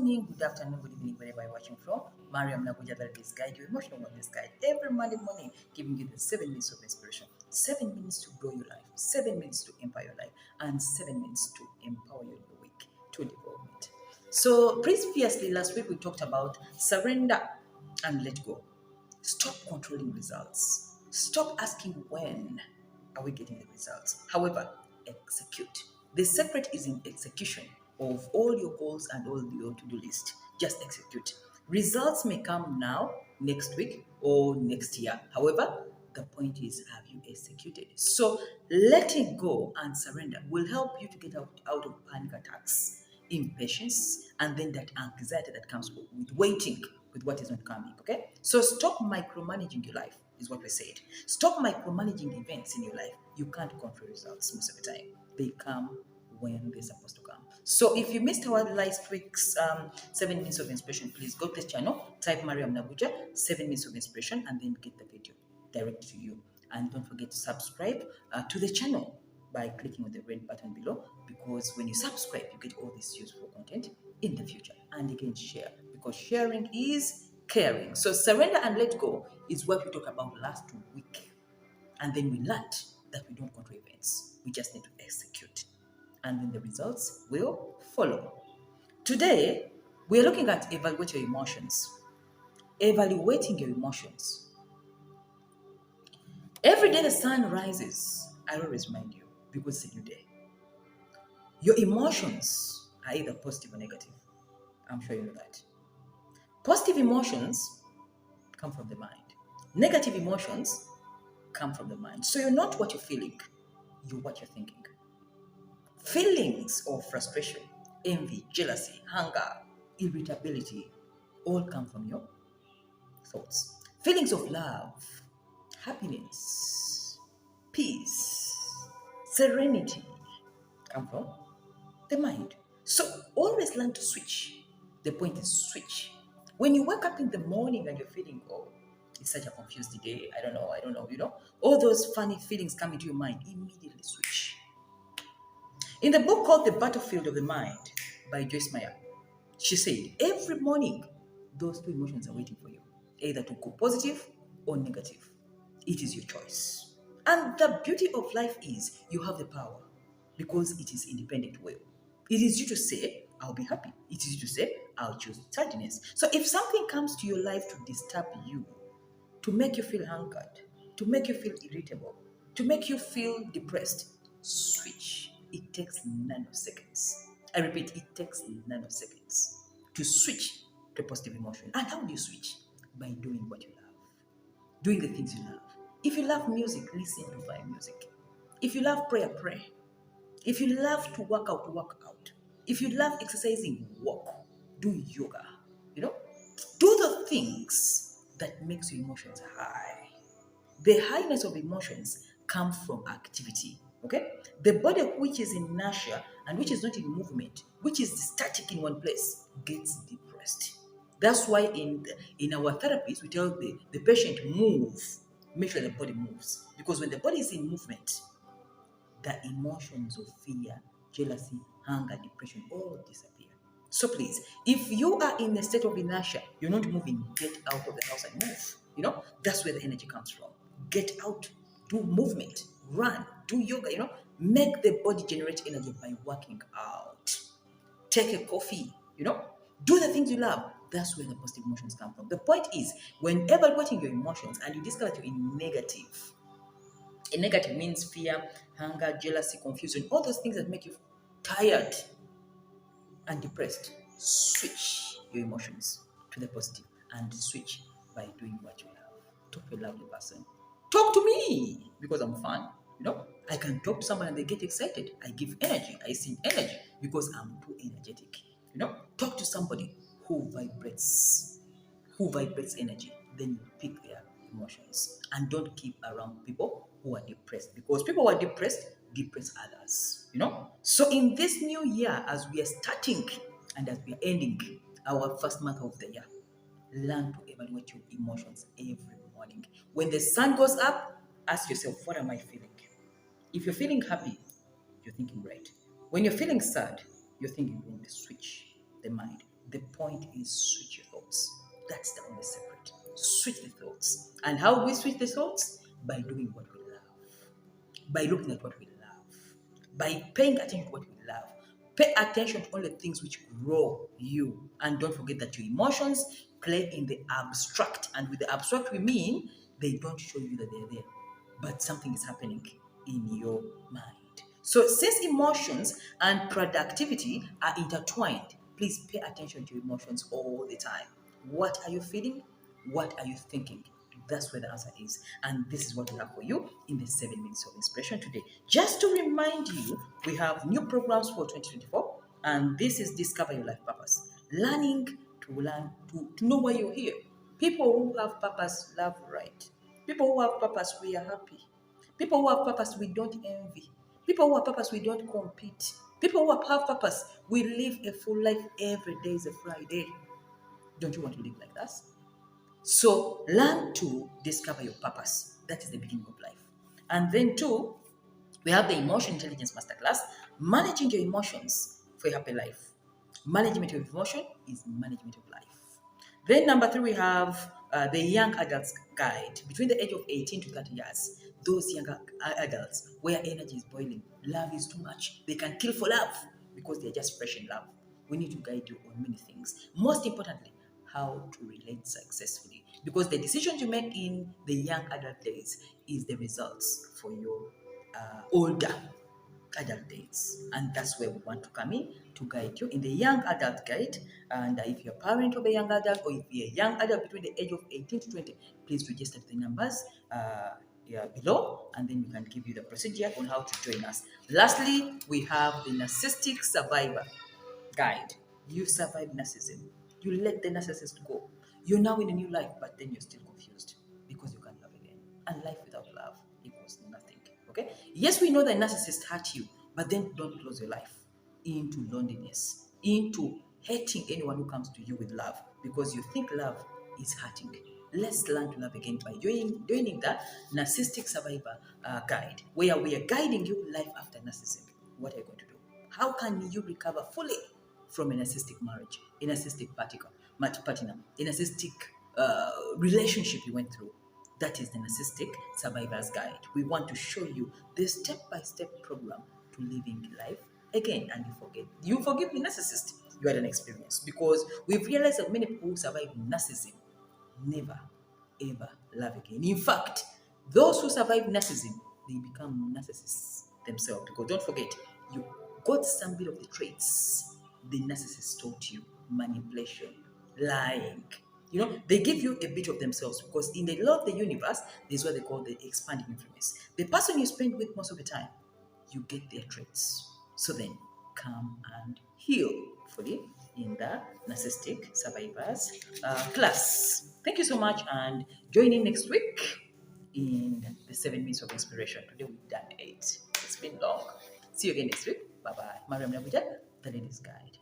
morning, good afternoon, good evening, wherever you're watching from. Mariam this guide, your emotional wellness guide, every Monday morning, giving you the 7 minutes of inspiration, 7 minutes to grow your life, 7 minutes to empower your life, and 7 minutes to empower your week to development. So previously, last week, we talked about surrender and let go. Stop controlling results. Stop asking when are we getting the results. However, execute. The secret is in execution of all your goals and all your to-do list. Just execute. Results may come now, next week, or next year. However, the point is, have you executed? So letting go and surrender will help you to get out of panic attacks, impatience, and then that anxiety that comes with waiting with what is not coming. Okay, so stop micromanaging your life is what we said. Stop micromanaging events in your life. You can't control results most of the time. They come when they're supposed to come. So if you missed our last week's 7 minutes of inspiration, please go to this channel, type Mariam Nabuja 7 minutes of inspiration, and then get the video direct to you. And don't forget to subscribe to the channel by clicking on the red button below, because when you subscribe, you get all this useful content in the future. And again, share, because sharing is caring. So surrender and let go is what we talked about last week. And then we learned that we don't control events. We just need to execute. And then the results will follow. Today, we are looking at evaluate your emotions. Evaluating your emotions. Every day the sun rises, I always remind you, because it's a new day. Your emotions are either positive or negative. I'm sure you know that. Positive emotions come from the mind. Negative emotions come from the mind. So you're not what you're feeling, you're what you're thinking. Feelings of frustration, envy, jealousy, hunger, irritability, all come from your thoughts. Feelings of love, happiness, peace, serenity come from the mind. So always learn to switch. The point is switch. When you wake up in the morning and you're feeling, oh, it's such a confused day, I don't know, all those funny feelings come into your mind, immediately switch. In the book called The Battlefield of the Mind by Joyce Meyer, she said, every morning, those two emotions are waiting for you, either to go positive or negative. It is your choice. And the beauty of life is you have the power, because it is independent will. It is you to say, I'll be happy. It is you to say, I'll choose sadness. So if something comes to your life to disturb you, to make you feel hungered, to make you feel irritable, to make you feel depressed, switch. It takes nanoseconds. I repeat, it takes nanoseconds to switch to positive emotion. And how do you switch? By doing what you love. Doing the things you love. If you love music, listen to fine music. If you love prayer, pray. If you love to work out, work out. If you love exercising, walk. Do yoga. Do the things that makes your emotions high. The highness of emotions come from activity. Okay? The body which is in inertia and which is not in movement, which is static in one place, gets depressed. That's why in our therapies, we tell the patient, move. Make sure the body moves. Because when the body is in movement, the emotions of fear, jealousy, hunger, depression all disappear. So please, if you are in a state of inertia, you're not moving, get out of the house and move. That's where the energy comes from. Get out, do movement, run, do yoga, make the body generate energy by working out. Take a coffee, do the things you love. That's where the positive emotions come from. The point is, when evaluating your emotions and you discover that you're in negative, a negative means fear, hunger, jealousy, confusion, all those things that make you tired and depressed. Switch your emotions to the positive and switch by doing what you love. Talk to a lovely person. Talk to me, because I'm fun. I can talk to someone and they get excited. I give energy. I send energy because I'm too energetic. Talk to somebody who vibrates energy. Then you pick their emotions, and don't keep around people who are depressed, because people who are depressed depress others. So in this new year, as we are starting and as we are ending our first month of the year, learn to evaluate your emotions every morning. When the sun goes up, ask yourself, what am I feeling? If you're feeling happy, you're thinking right. When you're feeling sad, you're thinking wrong. Switch the mind. The point is switch your thoughts. That's the only secret. Switch the thoughts. And how we switch the thoughts? By doing what we love, by looking at what we love, by paying attention to what we love. Pay attention to all the things which grow you. And don't forget that your emotions play in the abstract. And with the abstract, we mean they don't show you that they're there, but something is happening in your mind. So, since emotions and productivity are intertwined, please pay attention to your emotions all the time. What are you feeling? What are you thinking? That's where the answer is. And this is what we have for you in the 7 minutes of inspiration today. Just to remind you, we have new programs for 2024, and this is Discover Your Life Purpose. Learning to learn to know why you're here. People who have purpose love right. People who have purpose, we are happy. People who have purpose, we don't envy. People who have purpose, we don't compete. People who have purpose, we live a full life. Every day is a Friday. Don't you want to live like that? So learn to discover your purpose. That is the beginning of life. And then two, we have the Emotion Intelligence Masterclass, managing your emotions for a happy life. Management of emotion is management of life. Then number three, we have the Young Adults Guide, between the age of 18 to 30 years. Those younger adults where energy is boiling, love is too much. They can kill for love because they're just fresh in love. We need to guide you on many things. Most importantly, how to relate successfully. Because the decisions you make in the young adult days is the results for your older adult days. And that's where we want to come in to guide you in the young adult guide. And if you're a parent of a young adult, or if you're a young adult between the age of 18 to 20, please register the numbers below, and then we can give you the procedure on how to join us. Lastly, we have the Narcissistic Survivor Guide. You survive narcissism. You let the narcissist go. You're now in a new life, but then you're still confused because you can't love again. And life without love equals nothing. Okay? Yes, we know that narcissists hurt you, but then don't close your life into loneliness, into hating anyone who comes to you with love because you think love is hurting. Let's learn to love again by joining the Narcissistic Survivor Guide, where we are guiding you life after narcissism. What are you going to do? How can you recover fully from a narcissistic marriage, a narcissistic partner, a narcissistic relationship you went through? That is the Narcissistic Survivor's Guide. We want to show you the step-by-step program to living life again. And you forgive the narcissist. You had an experience because we've realized that many people who survive narcissism never ever love again. In fact, those who survive narcissism, they become narcissists themselves. Because don't forget, you got some bit of the traits the narcissist taught you: manipulation, lying. They give you a bit of themselves because in the law of the universe, this is what they call the expanding influence. The person you spend with most of the time, you get their traits. So then, come and heal fully in the Narcissistic Survivors class. Thank you so much, and join in next week in the 7 minutes of inspiration. Today we've done 8. It's been long. See you again next week. Bye bye. Mariam, the Ladies Guide.